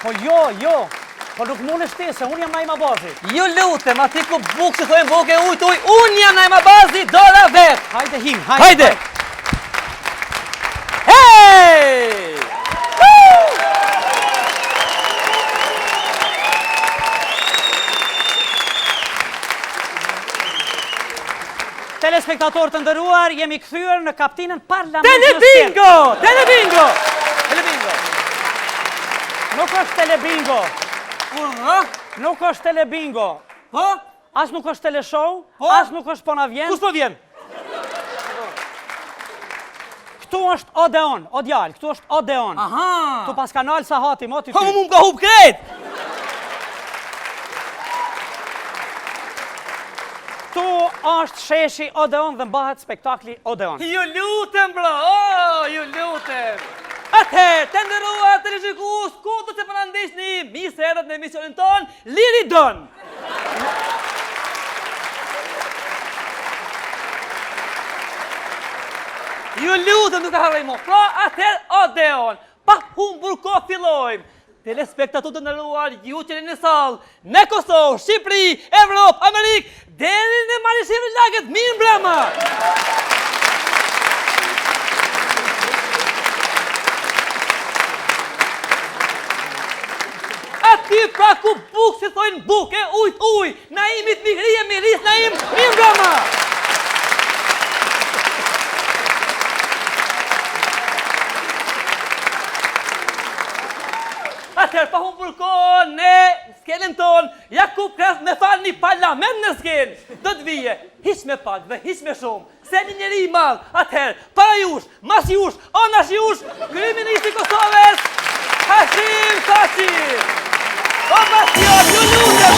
Po jo. Po nuk mund e shtesë, unë jam Naima Bazi. Ju lutem, ati ku bukë që thojnë boke ujtë uj, unë jam Naima Bazi, dora vetë. Hajde him, Hajde! Hej! Telespektatorë të ndëruar, jemi kthyer në kaptinën parlamentës. Telebingo! Nuk është telebingo. Nuk është telebingo. Po? As nuk është teleshow, as nuk është po na vjen. Kus po vjen? Këtu është Odeon, o djalë, këtu është Odeon. Aha! Tu pas kanal sa hati, moti ty. Po mu ka hub krejt! Tu është sheshi Odeon dhe mbahet spektakli Odeon. Ju lutem, bro! Ju lutem! Atëherë, të ndëruar të rishikues, ku do të përëndisni, misë erët në emisionin ton, Liridon! Ju lutem nuk të harrojmo, pra atëherë Odeon, pa humbur ko fillojmë. Telespektatorët të ndëruar, ju që në sallë, në Kosovë, Shqipëri, Evropë, Amerikë, deri në Malishevë lagët, mirë mbrëma! Ati pra ku bukë si thojnë bukë, ujt uj, Naimit mihrije, miris, Naim, mirë mbrëma! Atëherë, pa humbur kohë, ne skenin tonë, Jakub Kras me falë një parlament në skenë, do të vije, hiq me pak dhe hiq me shumë, se një njeri i madhë, atëherë, para jush, mas jush, anash jush, kryeministri i Kosovës, Hashim Thaçi! O bastion, ju lutem!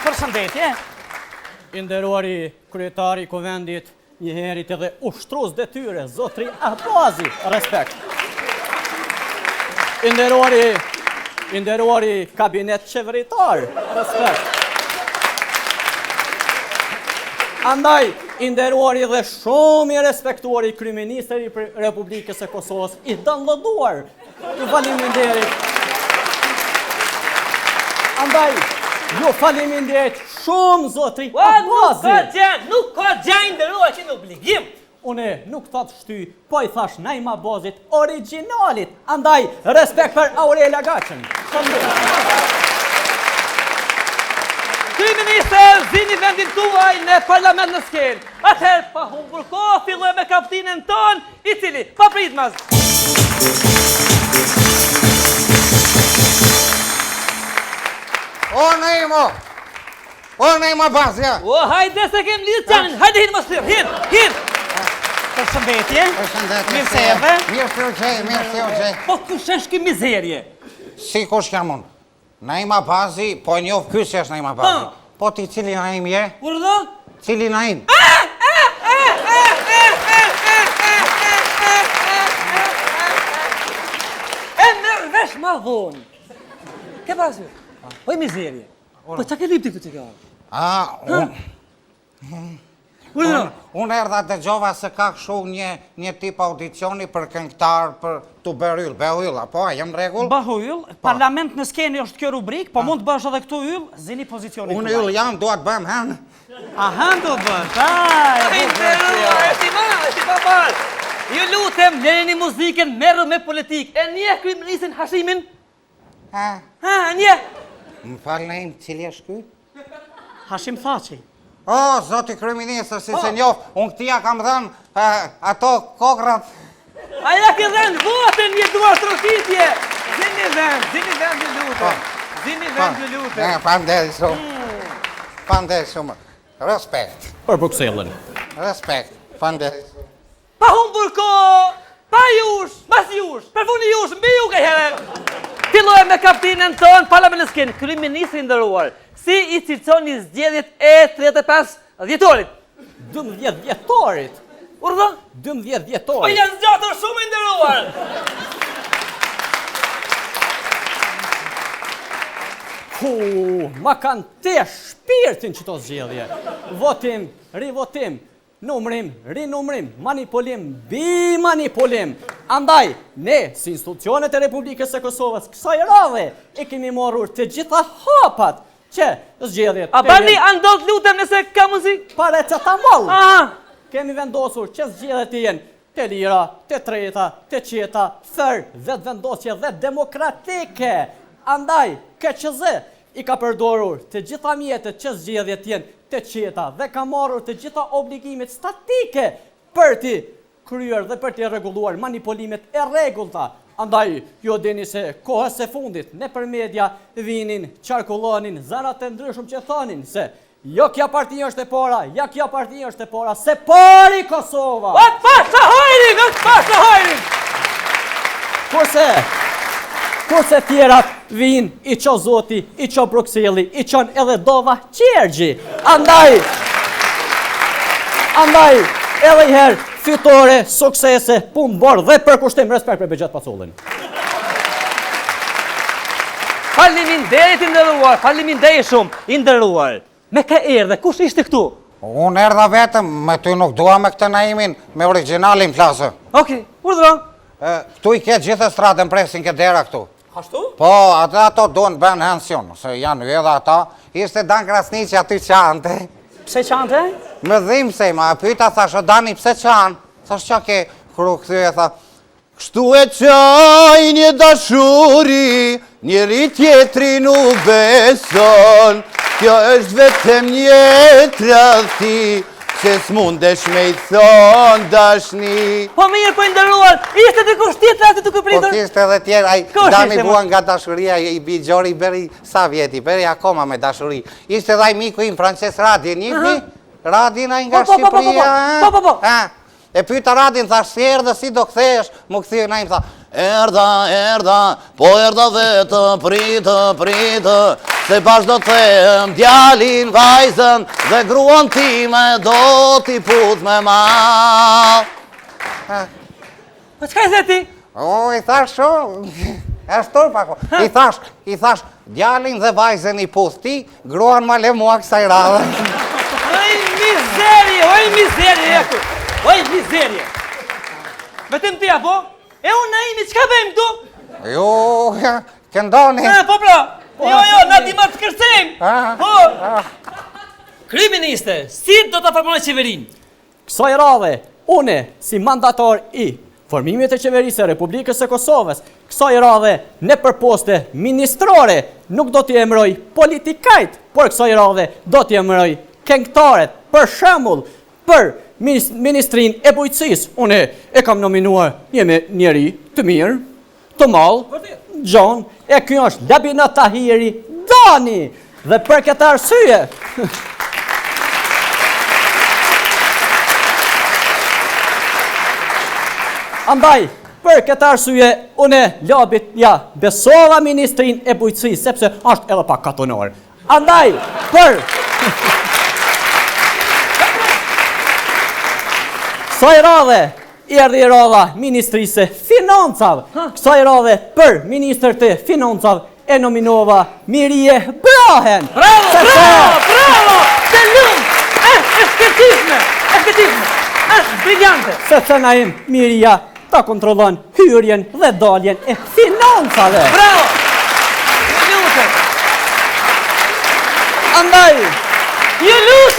Përshëndetje. I nderuari kryetari i Kuvendit, njëherit edhe ushtrues detyre, zotri Abazi, respekt. I nderuari kabinet qeveritar, respekt. Andaj, i nderuari dhe shumë i respektuari kryeministri i Republikës së Kosovës, i dallëduar, ju faleminderit. Andaj, ju faleminderit shumë zotri Abazi. Nuk ka gjë nderuar që në obligim. Une nuk thot shty, po i thash Naima Bazit originalit. Andaj, respekt për Aurela Gaçën. Kryeministër, zini vendin tuaj në parlament në skenë. Atëherë, pa humbur kohë, filloj me kaptinën ton, i cili, pa pritmas. O Naima Bazja! O, hajde se kem lidhë qanin, hajde hinë më stirë, hinë! Përshëndetje. Mirë se u gjej. Po kush është ky mizerje? Si kush jam unë? Naima Bazi, po e njoh ky se është Naima Bazi. Po ti cili Naim je? Urdhë? Cili Naim? E merë vesh ma vonë. Ke pasur? Oj mizerje. Po që ke lipti këtë që ka? Unë erdha dëgjova se ka kështu një tip audicioni për këngëtar për Tuberyll, Behyll, apo a jam rregull? Bahyll, parlament në skenë është kjo rubrik, po mund të bësh edhe këtu yll, zini pozicionin. Unë yll jam, dua të bëjmë hen. Aha, do bësh. Esti papar. Ju lutem, lëreni muzikën, merru me politikë. E nje kryeministrin Hashimin? Nje. Më falë Naim, cili është ky? Hashim Thaçi. O, zoti kryeministër, si se njoh, unë këtia kam dhënë ato kokrat. Aja ke dhenë votën një duar trofitje. Zini vend, ju lutem. Pandej shumë. Respekt. Për Bruxellën. Respekt. Pandej. Pa humbur ko, pa jush, mas jush, për funi jush, mbi ju këherë. Fillojmë me kaptinën tonë, parlamenteskin, kryeministri nderuar. Si i cilësoni zgjedhjet e 35 dhjetorit? 12 dhjetorit? Urdhë? 12 Po vjetor. janë zgjatur shumë i nderuar. Ma kanë te shpirtin që to zgjedhje. Votim, rivotim, numrim, rinumrim, manipulim, bimanipulim. Andaj, ne, si institucionet e Republikës së Kosovës, kësaj radhe, e kemi marrur të gjitha hapat që zgjedhjet. A bani andot lutem nëse ka muzikë? Pare që ta mollë. Aha. Kemi vendosur që zgjedhjet të jenë të lira, të treta, të qeta, thërë, vetë vendosje dhe demokratike. Andaj, KQZ i ka përdorur të gjitha mjetët që zgjedhjet jenë të qeta dhe ka marrur të gjitha obligimit statike për të kryer dhe për të rregulluar manipulimet e rregullta. Andaj, ju dini se kohës së fundit në për media vinin, qarkullonin, zanat të ndryshëm që thonin se jo kja partia është e para, ja kja partia është e para, se pari Kosova! Atë pasha hajrin! Kurse tjerat vin, i qo Zoti, i qo Bruxelli, i qon edhe Dova Qergji. Andaj, edhe i herë, fitore, suksese, punë borë dhe përkushtim, respekt për Begjet Pacullin. Faleminderit i nderuar, faleminderit shumë, i nderuar. Me ka erdhe, kush ishte këtu? Unë erdha vetëm, me ty nuk dua me këtë Naimin, me originalin flasë. Okej, urdhëro. Këtu i ke gjithë stratën presin ke dera këtu. Ashtu? Po, ato donë bënë hension, se janë edhe ata. Ishte Dan Krasniqi aty qante. Pse qante? Me dhimë se ma, pyta thash, o Dani pse qanë? Thash qa ke kru këthy e tha, kështu e qaj një dashuri, njëri tjetri nuk beson, kjo është vetëm një tradhti, që s'mundesh me i thonë dashni. Po mirë, po i nderuar, ishte të kusht tjetër aty të Po këpritur? kishte edhe tjerë, Dani bua nga dashuria, i Bigjori beri sa vjeti, beri akoma me dashuri. Ishte dhe miku im Frances Radin, njëfni? Radin a nga Shqipëria. Po. E pyta Radin, thash si erdhe, si do kthesh, mu këthirë na im tha, erda, po erda vetë, pritë, se bash do të them, djalin, vajzën, dhe gruan time do t'i put me mal. Po çka e the ti? O, i thash shumë, e shtor pako, i thash, djalin dhe vajzën i puth ti, gruan ma le mua kësaj radhe. Oj mizerje. Vetëm ti apo? E unë Naimi, çka bëjmë tu? Jo, këndoni. Po pra, jo, na ti ma të kërcejmë. Po. Kryeministe, si do ta përpunoj qeverinë? Kësaj radhe, une, si mandator i formimit e qeverisë e Republikës së Kosovës, kësaj radhe në përposte ministrore nuk do t'i emëroj politikajt, por kësaj radhe do t'i emëroj këngëtarët, për shembull, për Ministrin e Bujqësisë, une e kam nominuar njeri të mirë, të malë, gjon, e kjo është Labina Tahiri Dani, dhe për këtë arsye, andaj, për këtë arsye, une labit, besova Ministrin e Bujqësisë, sepse është edhe pak katonor. Andaj, kësaj radhe, erdhi radha Ministrisë Financave. Kësaj radhe për Ministër të Financave e nominova Mirje Brahen. Bravo! Të lumë! Esketizme! Është briljante! Se të naim Mirja ta kontrollon hyrjen dhe daljen e financave. Bravo! Ju lutem! Andaj, Ju lutem!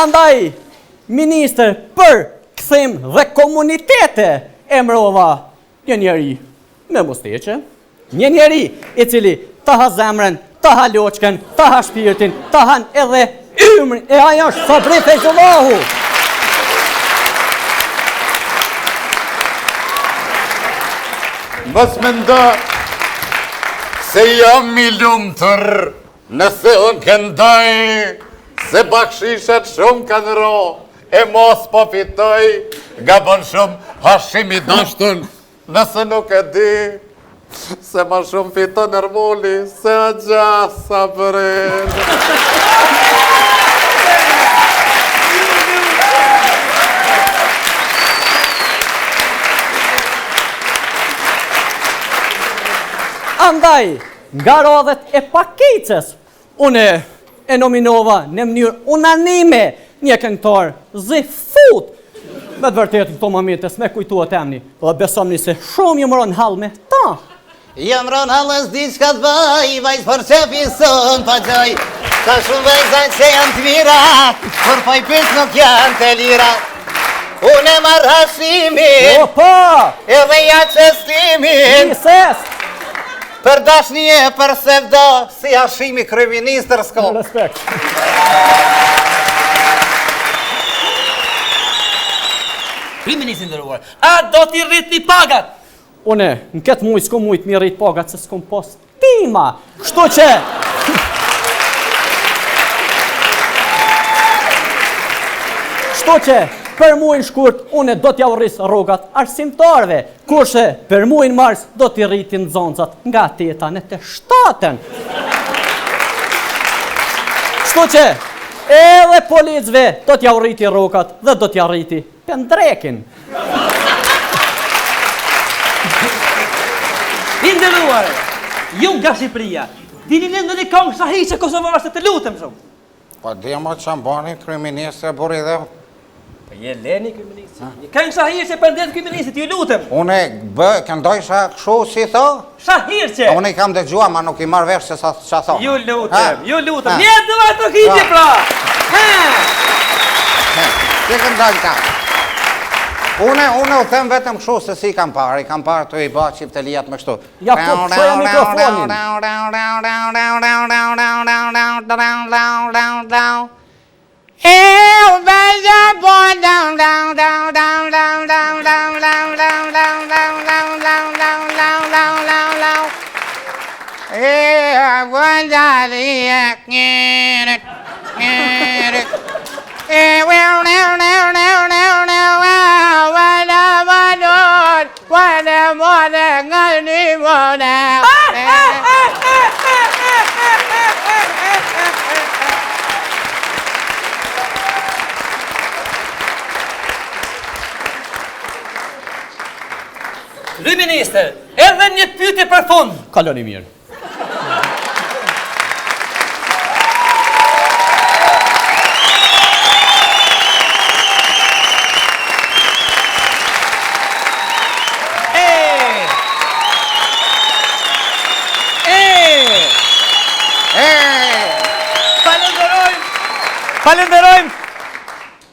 andaj, minister për këthim dhe komunitete emrova një njeri me musteqe, një njeri i cili ta ha zemrën, ta ha loqken, ta ha shpirtin, ta han edhe ymrin, e aja është Sabri Feyzullahu. Mos mendo se jam i lumtur nëse unë këndoj, se bakshishet shumë kanë ro, e mos po fitoj, gabon shumë Hashimi Dashtun Nëse nuk e di, se ma shumë fiton Ermoli, se a gjasa bërën. Andaj, nga radhet e Pakicës, une e nominova në mënyrë unanime një këngëtar Zi Fut. Me të vërtetë këto momente s'me kujtuat emni, dhe besomni se shumë ju mëron hall me ta. Jam ron halës diçka të bëj, vajz për që pison pa gjoj. Ka shumë vajzat që janë të mira, për pa i pis nuk janë të lira. Unë e marrë hashimin, Opa! edhe ja qestimin. Ises! Për dashnije, për sevda, si hashimi kryeministër s'ko. Respekt. Kryeministri nderuar, a do t'i rritni pagat? Une, në këtë mujë s'ko mujtë mi rrit pagat se s'kom pas tima. Kështu që... Kështu që, për muajin shkurt, une do t'ja urris rrogat arsimtarve, kurse për muajin mars do t'i rritin zoncat nga 8 në të 7. Kështu që, edhe policëve do t'ja urriti rrogat dhe do t'ja rriti pendrekin. Inderuar, ju nga Shqipëria, dini në një këngë shahishe kosovarëse të lutem shumë. Po di mo që mbani kryeministri e buri dhe... Po je leni kryeministri. Një këngë shahishe për ndetë kryeministrit, ju lutem. Une këndojsha këshu si tho? Shahirqe. Unë i kam dëgjua, ma nuk i marrë vesh se sa qa tho. Ju lutem, ju lutem. Ha. Një dëva të hitje pra. Si këndojnë ka? Une u them vetëm këshu se si kam parë, i kam parë të i ba qiftelijat me kështu. Ja, po, qoja mikrofonin. Kryeministër, edhe një pyetje për fund. Kaloni mirë. Falenderojmë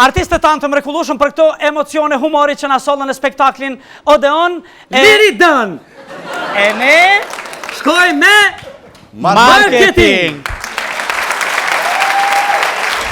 artistët tanë të mrekullueshëm për këto emocione humori që na sollën në spektaklin Odeon. Liri dën. E ne Shkoj me marketing.